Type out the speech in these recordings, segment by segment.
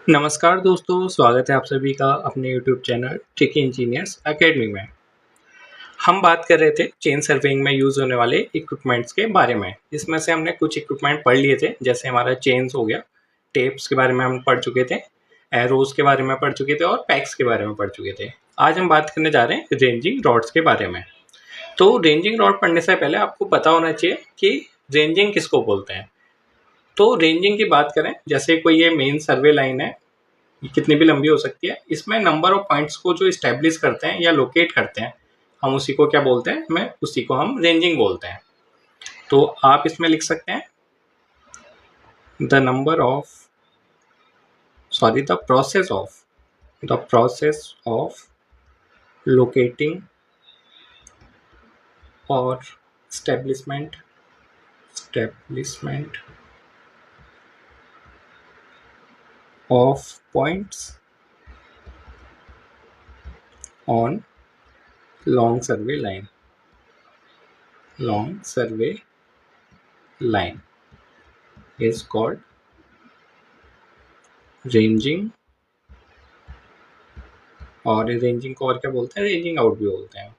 नमस्कार दोस्तों, स्वागत है आप सभी का अपने YouTube channel tricky engineers academy में। हम बात कर रहे थे चेन सर्वेइंग में यूज़ होने वाले इक्विपमेंट्स के बारे में। इसमें से हमने कुछ इक्विपमेंट पढ़ लिए थे, जैसे हमारा चेन्स हो गया, टेप्स के बारे में हम पढ़ चुके थे, एरोज़ के बारे में पढ़ चुके थे और पैक्स के बारे में पढ़ चुके थे। आज हम बात करने जा रहे हैं रेंजिंग रॉड्स के बारे में। तो रेंजिंग रॉड पढ़ने से पहले आपको पता होना चाहिए कि रेंजिंग किसको बोलते हैं। तो रेंजिंग की बात करें, जैसे कोई ये मेन सर्वे लाइन है, कितनी भी लंबी हो सकती है, इसमें नंबर ऑफ पॉइंट्स को जो इस्टेब्लिश करते हैं या लोकेट करते हैं, हम उसी को क्या बोलते हैं, उसी को हम रेंजिंग बोलते हैं। तो आप इसमें लिख सकते हैं the number of the process of locating और establishment of points on long survey line is called ranging. और रेंजिंग को और क्या बोलते हैं, रेंजिंग आउट भी बोलते हैं।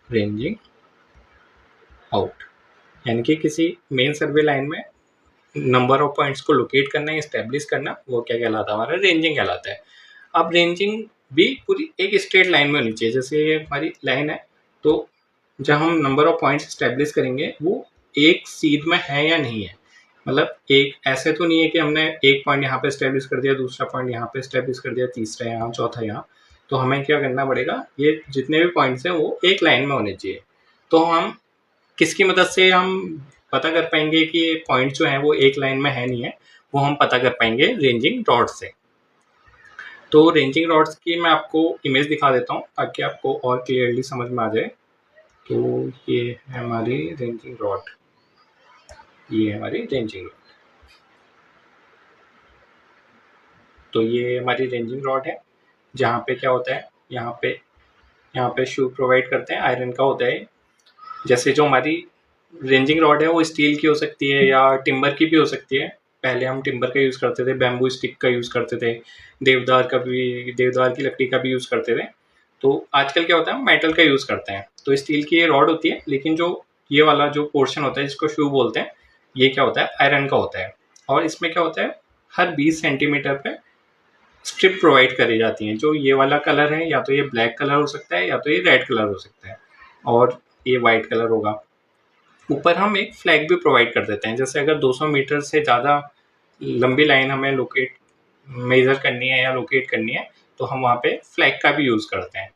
रेंजिंग आउट यानी कि किसी मेन सर्वे लाइन में नंबर ऑफ पॉइंट्स को लोकेट करना या स्टैब्लिश करना, वो क्या कहलाता है, हमारा रेंजिंग कहलाता है। अब रेंजिंग भी पूरी एक स्ट्रेट लाइन में होनी चाहिए। जैसे ये हमारी लाइन है, तो जब हम नंबर ऑफ पॉइंट्स स्टैब्लिश करेंगे वो एक सीध में है या नहीं है। मतलब एक ऐसे तो नहीं है कि हमने एक पॉइंट यहाँ पे स्टैब्लिश कर दिया, दूसरा पॉइंट यहाँ पे स्टैब्लिश कर दिया, तीसरा यहाँ, चौथा यहाँ। तो हमें क्या करना पड़ेगा, ये जितने भी पॉइंट्स हैं वो एक लाइन में होने चाहिए। तो हम किसकी मदद से हम पता कर पाएंगे कि ये पॉइंट जो है वो एक लाइन में है नहीं है, वो हम पता कर पाएंगे रेंजिंग रॉड से। तो रेंजिंग रॉड्स की मैं आपको इमेज दिखा देता हूँ ताकि आपको और क्लियरली समझ में आ जाए। तो ये है हमारी रेंजिंग रॉड, तो ये हमारी रेंजिंग रॉड है। जहाँ पे क्या होता है, यहाँ पे शू प्रोवाइड करते हैं, आयरन का होता है। जैसे जो हमारी रेंजिंग रॉड है वो स्टील की हो सकती है या टिम्बर की भी हो सकती है। पहले हम टिम्बर का यूज़ करते थे, बैम्बू स्टिक का यूज़ करते थे, देवदार की लकड़ी का भी यूज़ करते थे। तो आजकल क्या होता है, हम मेटल का यूज़ करते हैं। तो स्टील की ये रॉड होती है, लेकिन जो ये वाला जो पोर्शन होता है जिसको शू बोलते हैं, ये क्या होता है, आयरन का होता है। और इसमें क्या होता है, हर 20 सेंटीमीटर पे स्ट्रिप प्रोवाइड करी जाती हैं। जो ये वाला कलर है, या तो ये ब्लैक कलर हो सकता है या तो ये रेड कलर हो सकता है, और ये वाइट कलर होगा। ऊपर हम एक फ्लैग भी प्रोवाइड कर देते हैं। जैसे अगर 200 मीटर से ज़्यादा लंबी लाइन हमें मेजर करनी है या लोकेट करनी है, तो हम वहाँ पे फ्लैग का भी यूज़ करते हैं।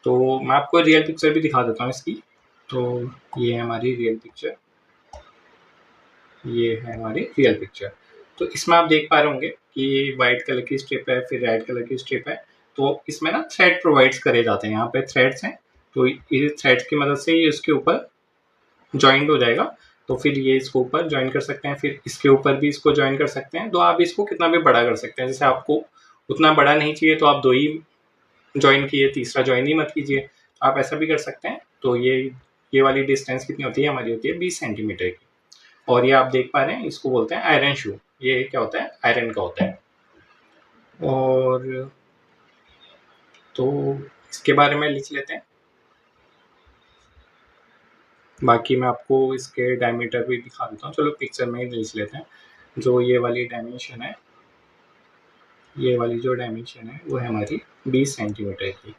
तो मैं आपको रियल पिक्चर भी दिखा देता हूँ इसकी। तो ये है हमारी रियल पिक्चर। तो इसमें आप देख पा रहे होंगे कि वाइट कलर की स्ट्रिप है, फिर रेड कलर की स्ट्रिप है। तो इसमें ना थ्रेड प्रोवाइड्स करे जाते हैं, यहाँ पे थ्रेड्स हैं। तो ये थ्रेड्स की मदद से ये इसके ऊपर जॉइंट हो जाएगा। तो फिर ये इसको ऊपर ज्वाइन कर सकते हैं, फिर इसके ऊपर भी इसको ज्वाइन कर सकते हैं। तो आप इसको कितना भी बड़ा कर सकते हैं। जैसे आपको उतना बड़ा नहीं चाहिए तो आप 2 ही ज्वाइन कीजिए, तीसरा ज्वाइन ही मत कीजिए, आप ऐसा भी कर सकते हैं। तो ये वाली डिस्टेंस कितनी होती है, हमारी होती है 20 सेंटीमीटर की। और ये आप देख पा रहे हैं, इसको बोलते हैं आयरन शू। ये क्या होता है, आयरन का होता है। और तो इसके बारे में लिख लेते हैं। बाकी मैं आपको इसके डायमीटर भी दिखा देता हूँ। चलो पिक्चर में ही लिख लेते हैं। जो ये वाली डायमेंशन है, वो है हमारी 20 सेंटीमीटर की।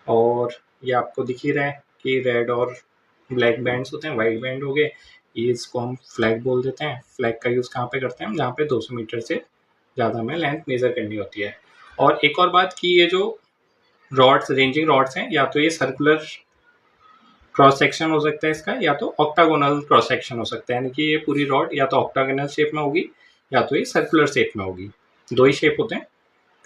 और ये आपको दिख ही रहा है कि रेड और ब्लैक बैंड्स होते हैं, वाइट बैंड हो गए। ये इसको हम फ्लैग बोल देते हैं। फ्लैग का यूज़ कहाँ पे करते हैं हम, जहाँ पे 200 मीटर से ज़्यादा हमें लेंथ मेज़र करनी होती है। और एक और बात कि ये जो रेंजिंग रॉड्स हैं, या तो ये सर्कुलर क्रॉस सेक्शन हो सकता है इसका, या तो ऑक्टागोनल क्रॉस सेक्शन हो सकता है। यानी कि ये पूरी रॉड या तो ऑक्टागोनल शेप में होगी या तो ये सर्कुलर शेप में होगी। 2 ही शेप होते हैं।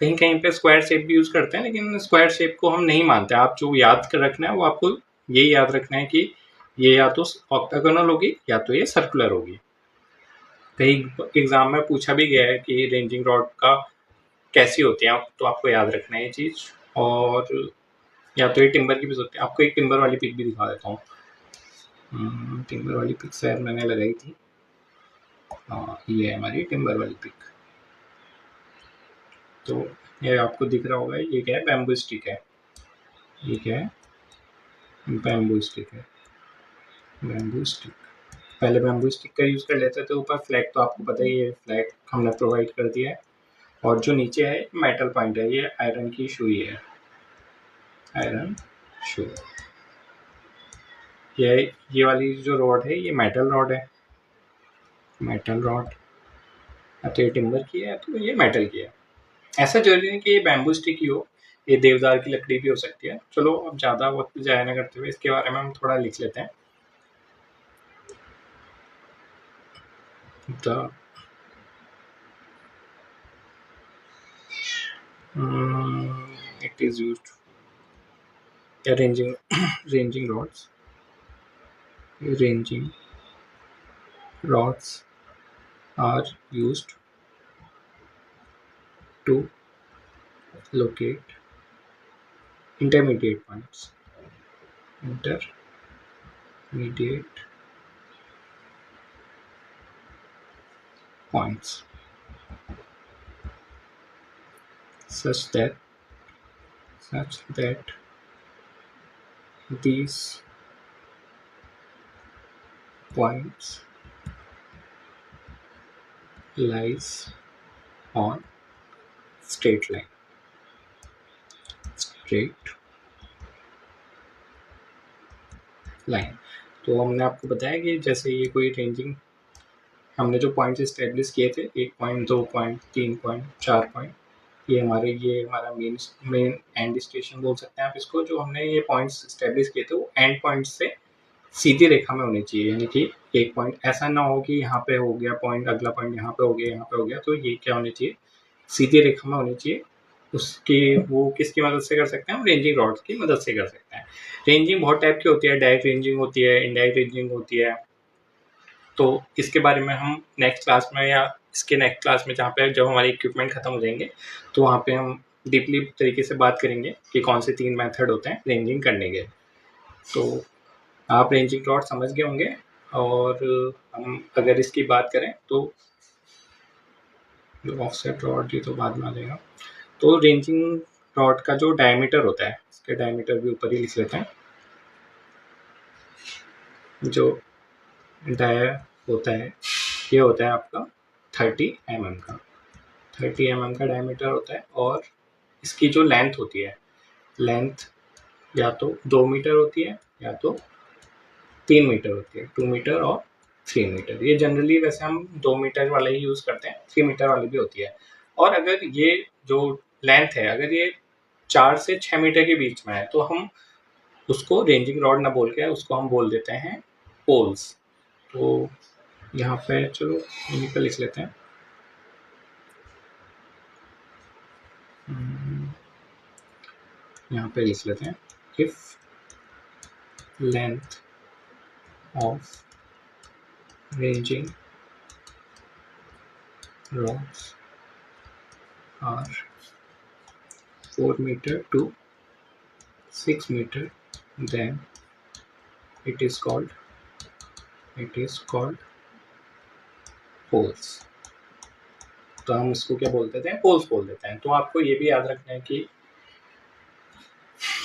कहीं कहीं पे स्क्वायर शेप भी यूज़ करते हैं, लेकिन स्क्वायर शेप को हम नहीं मानते। आप जो याद कर रखना है वो आपको यही याद रखना है कि ये या तो ऑक्टागोनल होगी या तो ये सर्कुलर होगी। कहीं एग्जाम में पूछा भी गया है कि रेंजिंग रॉड का कैसी होती है, तो आपको याद रखना है ये चीज़। और या तो ये टिम्बर की भी होती है। आपको एक टिम्बर वाली पिक भी दिखा देता हूँ। टिम्बर वाली पिक शायद मैंने लगाई थी। हाँ, ये है हमारी टिम्बर वाली पिक। तो ये आपको दिख रहा होगा, ये क्या है, बैम्बू स्टिक है। ये क्या है, बैम्बू स्टिक है, बैम्बू स्टिक। पहले बैम्बू स्टिक का यूज़ कर लेते थे ऊपर, फ्लैग तो आपको पता ही है, फ्लैग हमने प्रोवाइड कर दिया है। और जो नीचे है मेटल पॉइंट है, ये आयरन की सुई है, आयरन शू। ये वाली जो रॉड है ये मेटल रॉड है, मेटल रॉड। तो ये टिम्बर की है, तो ये मेटल की है। ऐसा जरूरी नहीं कि ये बैम्बू स्टिक ही हो, ये देवदार की लकड़ी भी हो सकती है। चलो अब ज़्यादा वक्त जाया ना करते हुए इसके बारे में हम थोड़ा लिख लेते हैं। The it is used arranging ranging rods, ranging rods are used to locate intermediate points, intermediate points, such that these points lies on straight line, straight line। तो हमने आपको बताया कि जैसे ये कोई रेंजिंग, हमने जो पॉइंट्स इस्टेब्लिश किए थे, 1 पॉइंट, 2 पॉइंट, 3 पॉइंट, 4 पॉइंट, ये हमारा मेन एंड स्टेशन बोल सकते हैं आप इसको। जो हमने ये पॉइंट्स इस्टेब्लिश किए थे वो एंड पॉइंट से सीधी रेखा में होनी चाहिए, यानी कि एक पॉइंट ऐसा ना हो कि यहाँ पे हो गया पॉइंट, अगला पॉइंट यहाँ पे हो गया, यहाँ पे हो गया। तो ये क्या होनी चाहिए, सीधी रेखा में होनी चाहिए। उसकी वो किसकी मदद से कर सकते हैं हम, रेंजिंग रॉड्स की मदद से कर सकते हैं। रेंजिंग बहुत टाइप की होती है, डायरेक्ट रेंजिंग होती है, इनडायरेक्ट रेंजिंग होती है। तो इसके बारे में हम नेक्स्ट क्लास में, या इसके नेक्स्ट क्लास में जहाँ पे जब हमारे इक्विपमेंट खत्म हो जाएंगे, तो वहाँ पे हम डीपली तरीके से बात करेंगे कि कौन से 3 मेथड होते हैं रेंजिंग करने के। तो आप रेंजिंग रॉड समझ गए होंगे। और हम अगर इसकी बात करें तो जो ऑफसेट रॉड, ये तो बाद में आ जाएगा। तो रेंजिंग रॉड का जो डायमीटर होता है, इसके डायमीटर भी ऊपर ही लिख लेते हैं। जो डाया होता है, ये होता है आपका 30 mm का, 30 mm का डायमीटर होता है। और इसकी जो लेंथ होती है, लेंथ या तो 2 मीटर होती है या तो 3 मीटर होती है, 2 मीटर और 3 मीटर। ये जनरली वैसे हम 2 मीटर वाले ही यूज़ करते हैं, 3 मीटर वाली भी होती है। और अगर ये जो लेंथ है, अगर ये 4 से 6 मीटर के बीच में है, तो हम उसको रेंजिंग रॉड ना बोल के उसको हम बोल देते हैं पोल्स। तो यहाँ पे चलो यहीं पे लिख लेते हैं, यहाँ पे लिख लेते हैं, if length of ranging rods are 4 meter to 6 meter, then it is called poles। तो हम इसको क्या बोल देते हैं, पोल्स बोल देते हैं। तो आपको ये भी याद रखना है कि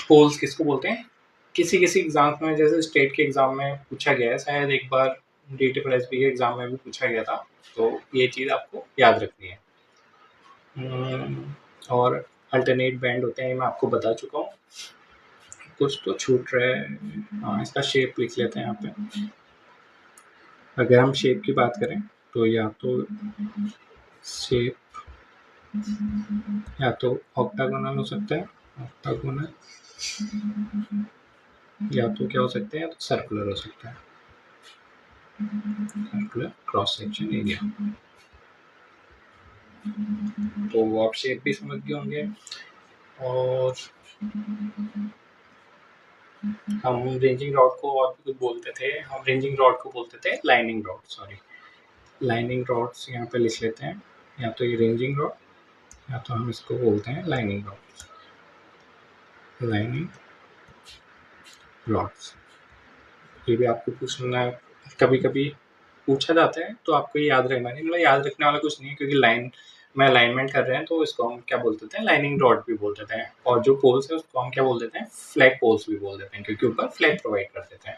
पोल्स किसको बोलते हैं। किसी किसी एग्जाम में, जैसे स्टेट के एग्जाम में पूछा गया है, शायद एक बार DTPSB के एग्जाम में भी पूछा गया था। तो ये चीज़ आपको याद रखनी है। और अल्टरनेट बैंड होते हैं, मैं आपको बता चुका हूँ। कुछ तो छूट रहा है, हाँ, इसका शेप लिख लेते हैं यहाँ पे। अगर हम शेप की बात करें तो या तो शेप या तो ऑक्टागोनल हो सकता है, ऑक्टागोनल, या तो क्या हो सकता है, या तो सर्कुलर हो सकता है, सर्कुलर क्रॉस सेक्शन एरिया। तो वो आप शेप भी समझ गए होंगे। और हम रेंजिंग रॉड को और भी कुछ बोलते थे, हम रेंजिंग रॉड को बोलते थे lining rod, sorry, lining rods यहाँ पे लिख लेते हैं। या तो ये रेंजिंग रॉड या तो हम इसको बोलते हैं लाइनिंग रॉड्स, लाइनिंग रॉड्स। ये भी आपको पूछना है, कभी कभी पूछा जाता है, तो आपको ये याद रखना नहीं, मतलब याद रखने वाला कुछ नहीं है, क्योंकि लाइन में अलाइनमेंट कर रहे हैं तो इसको हम क्या बोल देते हैं, लाइनिंग रॉड भी बोल देते हैं, और जो पोल्स है उसको हम क्या बोल देते हैं, फ्लैग पोल्स भी बोल देते हैं, क्योंकि ऊपर फ्लैग प्रोवाइड कर देते हैं।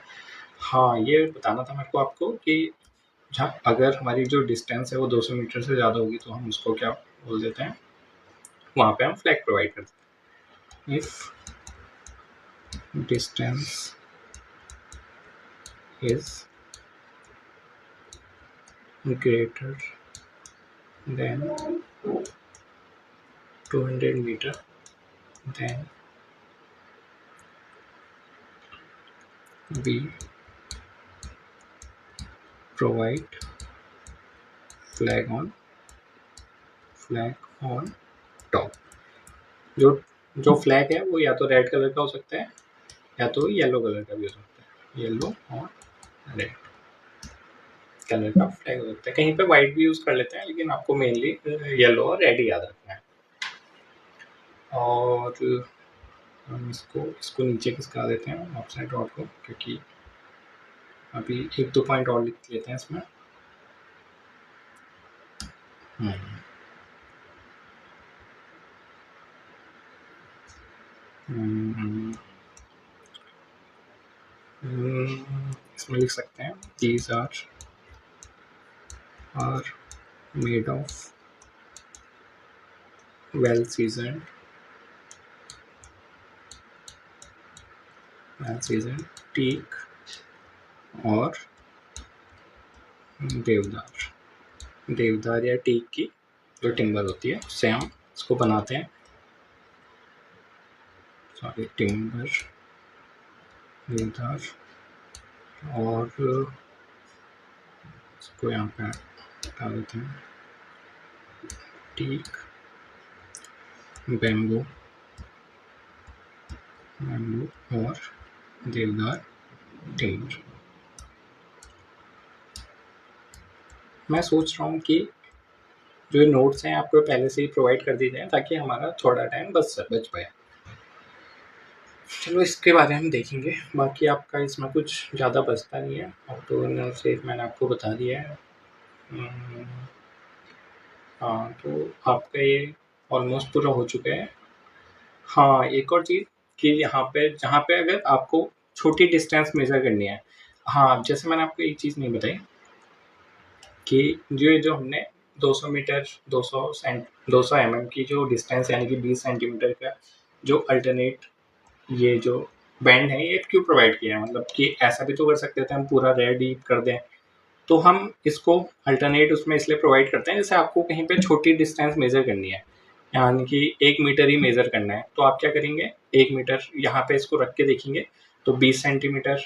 हाँ, ये बताना था मेरे को आपको कि जहाँ अगर हमारी जो डिस्टेंस है वो 200 मीटर से ज़्यादा होगी तो हम उसको क्या बोल देते हैं, वहाँ पे हम फ्लैग प्रोवाइड करते हैं। If distance is greater than 200 meter, then we provide flag on top। जो जो फ्लैग है वो या तो रेड कलर का हो सकता है या तो येलो कलर का भी हो सकता है, येलो और रेड कलर का फ्लैग हो सकता है, कहीं पे वाइट भी यूज कर लेते हैं, लेकिन आपको मेनली येलो और रेड याद रखना है। और हम इसको नीचे खिसका देते हैं ऑफसेट रॉड को, क्योंकि अभी एक दो पॉइंट और लिख लेते हैं इसमें। इसमें लिख सकते हैं these are made of well seasoned teak और देवदार या टीक की जो टिम्बर होती है उससे हम इसको बनाते हैं। सॉरी, टिम्बर, देवदार, और इसको यहाँ पे हटा देते हैं, टीक, बैम्बू और देवदार टिम्बर। मैं सोच रहा हूँ कि जो नोट्स हैं आपको पहले से ही प्रोवाइड कर दी जाए ताकि हमारा थोड़ा टाइम बच पाए। चलो इसके बारे में हम देखेंगे, बाकी आपका इसमें कुछ ज़्यादा बचता नहीं है, ऑक्टोगोनल शेप मैंने आपको बता दिया है। हाँ, तो आपका ये ऑलमोस्ट पूरा हो चुका है। हाँ, एक और चीज़ कि यहाँ पे जहाँ पे अगर आपको छोटी डिस्टेंस मेज़र करनी है, हाँ, जैसे मैंने आपको एक चीज़ नहीं बताई कि जो हमने 200 मीटर 200 mm की जो डिस्टेंस यानी कि 20 सेंटीमीटर का जो अल्टरनेट ये जो बैंड है ये क्यों प्रोवाइड किया है, मतलब कि ऐसा भी तो कर सकते थे हम पूरा रेड ही कर दें, तो हम इसको अल्टरनेट उसमें इसलिए प्रोवाइड करते हैं जैसे आपको कहीं पे छोटी डिस्टेंस मेजर करनी है, यानी कि 1 मीटर ही मेजर करना है, तो आप क्या करेंगे, 1 मीटर यहाँ पे इसको रख के देखेंगे तो 20 सेंटीमीटर,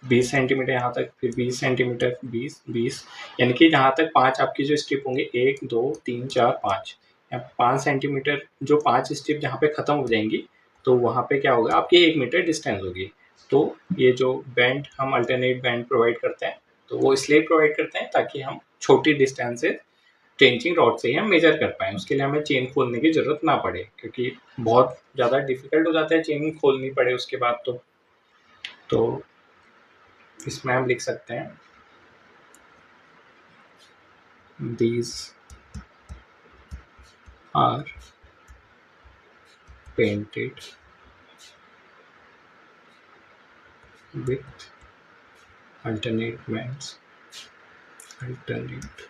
20 सेंटीमीटर यहाँ तक, फिर 20 सेंटीमीटर, 20 20, यानी कि जहाँ तक 5 आपकी जो स्ट्रिप होंगे, 1 2 3 4 5, 5 सेंटीमीटर जो 5 स्ट्रिप जहाँ पे ख़त्म हो जाएंगी तो वहाँ पे क्या होगा, आपकी 1 मीटर डिस्टेंस होगी। तो ये जो बैंड हम अल्टरनेट बैंड प्रोवाइड करते हैं तो वो इसलिए प्रोवाइड करते हैं ताकि हम छोटी डिस्टेंस से ट्रेंचिंग रॉड से ही हम मेजर कर पाएँ, उसके लिए हमें चेन खोलने की ज़रूरत ना पड़े, क्योंकि बहुत ज़्यादा डिफिकल्ट हो जाता है चेन खोलनी पड़े उसके बाद। तो इसमें हम लिख सकते हैं these are painted with alternate bands, alternate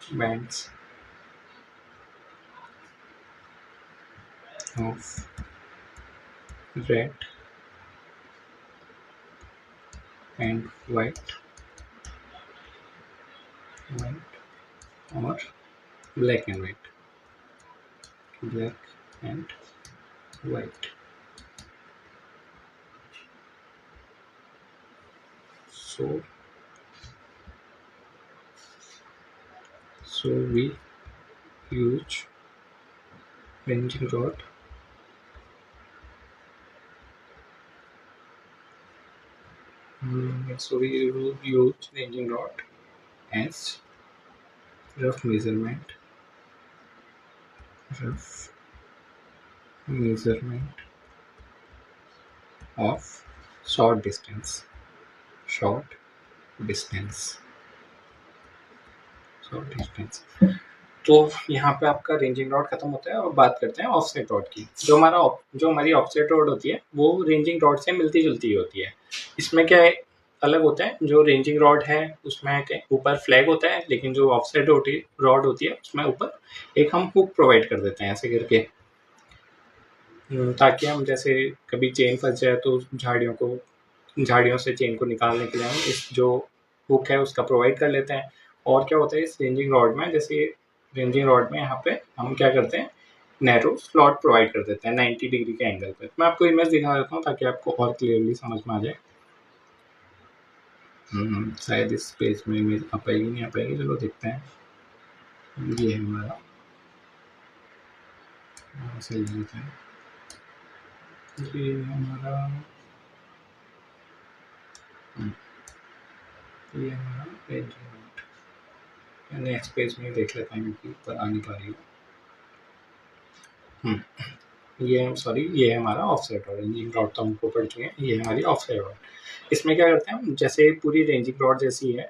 bands of red and white or black and white. So we use ranging rod as rough measurement of short distance short distance, short distance. तो यहाँ पे आपका ranging rod खत्म होता है और बात करते हैं ऑफसेट रॉड की। जो हमारी ऑफसेट रॉड होती है वो रेंजिंग रॉड से मिलती जुलती होती है। इसमें क्या है, अलग होता है, जो रेंजिंग रॉड है उसमें ऊपर फ्लैग होता है, लेकिन जो ऑफसेट रॉड होती है उसमें ऊपर एक हम हुक प्रोवाइड कर देते हैं ऐसे करके, ताकि हम जैसे कभी चेन फंस जाए तो झाड़ियों से चेन को निकालने के लिए हम इस जो हुक है उसका प्रोवाइड कर लेते हैं। और क्या होता है इस रेंजिंग रॉड में, जैसे रेंजिंग रॉड में यहाँ पे हम क्या करते हैं, नैरो स्लॉट प्रोवाइड कर देते हैं 90 डिग्री के एंगल पे। मैं आपको इमेज दिखा देता हूँ ताकि आपको और क्लियरली समझ में आ जाए। शायद इस पेज में इमेज आ पाएगी नहीं आ पाएगी, चलो देखते हैं। ये है हमारा, से लेते हैं, ये हमारा, ये हमारा रेंजिंग रॉड। नेक्स्ट पेज में देख लेते हैं क्योंकि ऊपर आ नहीं पा रही है। ये है हमारा ऑफसेट रॉड। रेंजिंग रॉड तो हमको पड़ चुके हैं, ये हमारी ऑफसेट रॉड। इसमें क्या करते हैं हम, जैसे पूरी रेंजिंग रॉड जैसी है,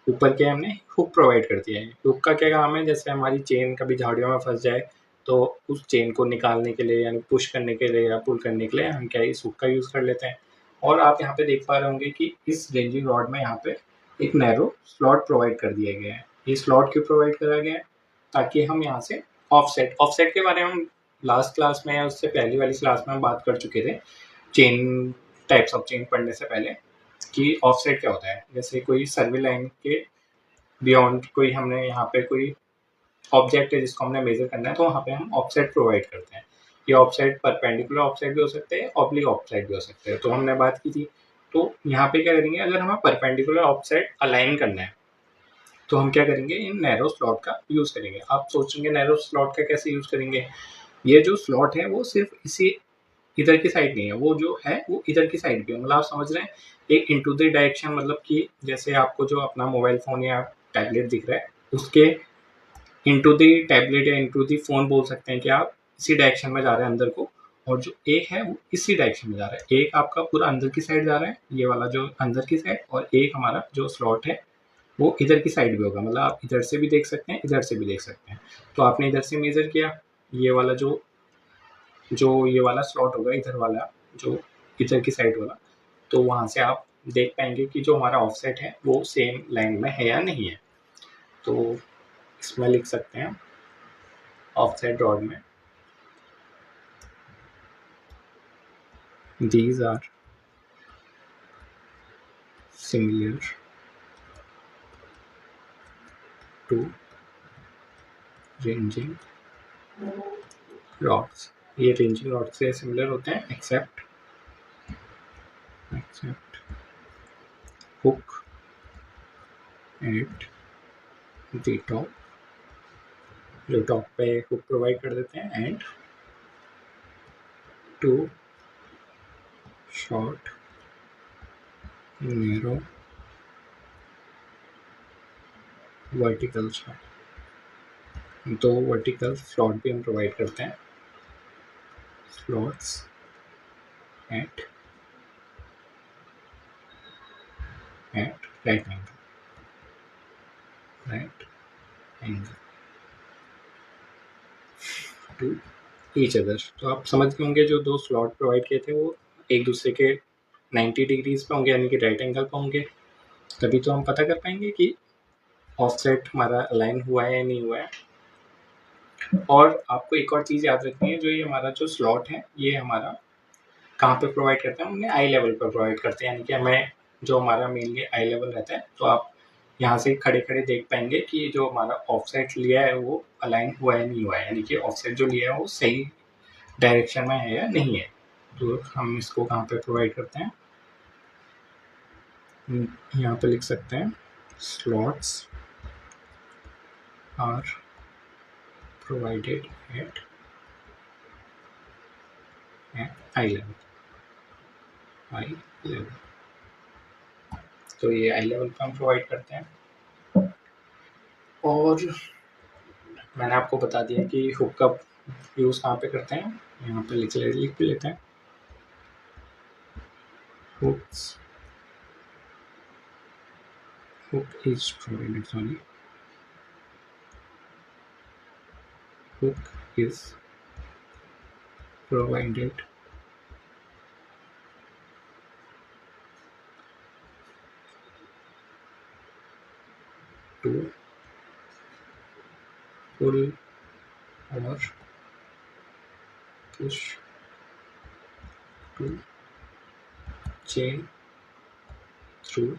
ऊपर के हमने हुक प्रोवाइड कर दिया है। हुक का क्या काम है, जैसे हमारी चेन कभी झाड़ियों में फंस जाए तो उस चेन को निकालने के लिए यानी पुश करने के लिए या पुल करने के लिए हम क्या इस हुक का यूज़ कर लेते हैं। और आप यहाँ पे देख पा रहे होंगे कि इस रेंजिंग रॉड में यहाँ पे एक नैरो स्लॉट प्रोवाइड कर दिया गया है। ये स्लॉट क्यों प्रोवाइड करा गया है, ताकि हम यहाँ से ऑफसेट के बारे में हम लास्ट क्लास में या उससे पहली वाली क्लास में हम बात कर चुके थे, चेन टाइप्स ऑफ चेन पढ़ने से पहले, कि ऑफसेट क्या होता है। जैसे कोई सर्वे लाइन के बियॉन्ड कोई हमने यहाँ पे कोई ऑब्जेक्ट है जिसको हमने मेजर करना है, तो वहाँ पे हम ऑफसेट प्रोवाइड करते हैं। ये ऑफसेट परपेंडिकुलर ऑफसेट भी हो सकते हैं, ऑब्लिक ऑफसेट भी हो सकते हैं, तो हमने बात की थी। तो यहाँ पे क्या करेंगे, अगर हमें परपेंडिकुलर ऑफसेट अलाइन करना है तो हम क्या करेंगे, इन नैरो स्लॉट का यूज़ करेंगे। आप सोचेंगे नैरो स्लॉट का कैसे यूज़ करेंगे, ये जो स्लॉट है वो सिर्फ इसी इधर की साइड नहीं है, वो जो है वो इधर की साइड भी है। मतलब आप समझ रहे हैं, एक इनटू द डायरेक्शन, मतलब कि जैसे आपको जो अपना मोबाइल फ़ोन या टैबलेट दिख रहा है उसके इनटू द टैबलेट या इनटू द फ़ोन बोल सकते हैं कि आप इसी डायरेक्शन में जा रहे हैं अंदर को, और जो एक है वो इसी डायरेक्शन में जा रहा है। एक आपका पूरा अंदर की साइड जा रहा है, ये वाला जो अंदर की साइड, और एक हमारा जो स्लॉट है वो इधर की साइड भी होगा। मतलब आप इधर से भी देख सकते हैं, इधर से भी देख सकते हैं। तो आपने इधर से मेज़र किया, ये वाला जो ये वाला स्लॉट होगा इधर वाला, जो इधर की साइड वाला, तो वहाँ से आप देख पाएंगे कि जो हमारा ऑफसेट है वो सेम लाइन में है या नहीं है। तो इसमें लिख सकते हैं ऑफसेट रॉड में, these are similar to ranging rods। ये रेंजिंग रॉड से सिमिलर होते हैं except hook at the top, जो टॉप पे हुक प्रोवाइड कर देते हैं, and two short narrow vertical slot. दो वर्टिकल स्लॉट भी हम प्रोवाइड करते हैं, slots at right angle to each other. तो आप समझ गए होंगे, जो दो स्लॉट प्रोवाइड किए थे वो एक दूसरे के 90 डिग्रीज पे होंगे, यानी कि राइट एंगल पे होंगे। तभी तो हम पता कर पाएंगे कि ऑफसेट हमारा अलाइन हुआ है या नहीं हुआ है। और आपको एक और चीज़ याद रखनी है, जो ये हमारा जो स्लॉट है ये हमारा कहाँ पे प्रोवाइड करते हैं, हमने आई लेवल पर प्रोवाइड करते हैं, यानी कि हमें जो हमारा मेनली आई लेवल रहता है। तो आप यहाँ से खड़े खड़े देख पाएंगे कि जो हमारा ऑफसेट लिया है वो अलाइन हुआ है नहीं हुआ है, यानी कि ऑफसेट जो लिया है वो सही डायरेक्शन में है या नहीं है। तो हम इसको कहाँ पे प्रोवाइड करते हैं, यहाँ पे लिख सकते हैं slots are provided at eye level. तो ये आई लेवल पे हम प्रोवाइड करते हैं। और मैंने आपको बता दिया कि हुकअप यूज़ कहाँ पे करते हैं, यहाँ पे लिख भी लेते हैं, hooks hook is provided, sorry, hook is provided to pull or push to chain through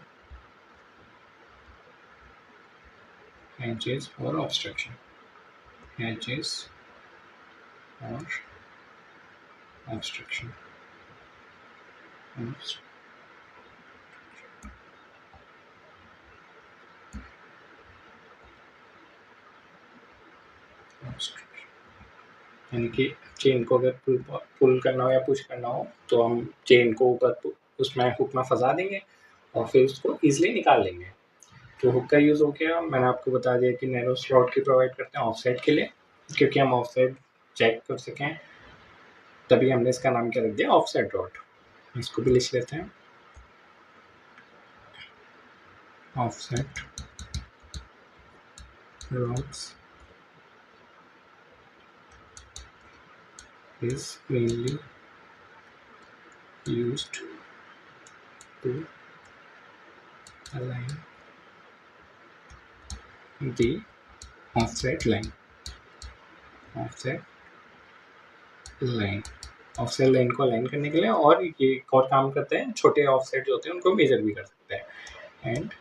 edges or obstruction, edges or obstruction, obstruction। यानी कि चेन को अगर पुल करना हो या पुश करना हो तो हम चेन को ऊपर उसमें हुक में फंसा देंगे और फिर उसको ईजिली निकाल लेंगे। तो हुक का यूज़ हो गया। मैंने आपको बता दिया कि नैरो स्लॉट की प्रोवाइड करते हैं ऑफसेट के लिए, क्योंकि हम ऑफसेट चेक कर सकें, तभी हमने इसका नाम क्या रख दिया, ऑफसेट रॉड। इसको भी लिख लेते हैं, offset rods is mainly used to align the offset line, offset line को अलाइन करने के लिए, और ये एक और काम करते हैं, छोटे ऑफसेट जो होते हैं उनको मेजर भी कर सकते हैं। And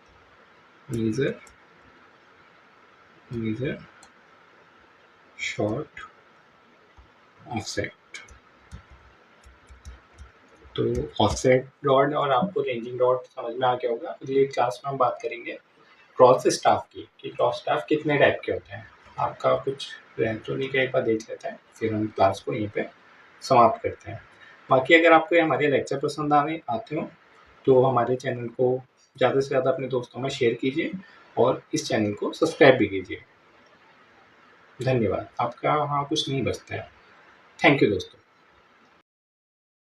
major short offset. तो ऑफसेट रॉड और आपको रेंजिंग रॉड समझ में आ गया होगा। अगली क्लास में हम बात करेंगे क्रॉस स्टाफ की, कि क्रॉस स्टाफ कितने टाइप के होते हैं। आपका कुछ रह तो नहीं का एक बार देख लेते हैं, फिर हम क्लास को यहीं पे समाप्त करते हैं। बाकी अगर आपको हमारे लेक्चर पसंद आते हो तो हमारे चैनल को ज़्यादा से ज़्यादा अपने दोस्तों में शेयर कीजिए और इस चैनल को सब्सक्राइब भी कीजिए। धन्यवाद। आपका वहाँ कुछ नहीं बचता है। थैंक यू दोस्तों।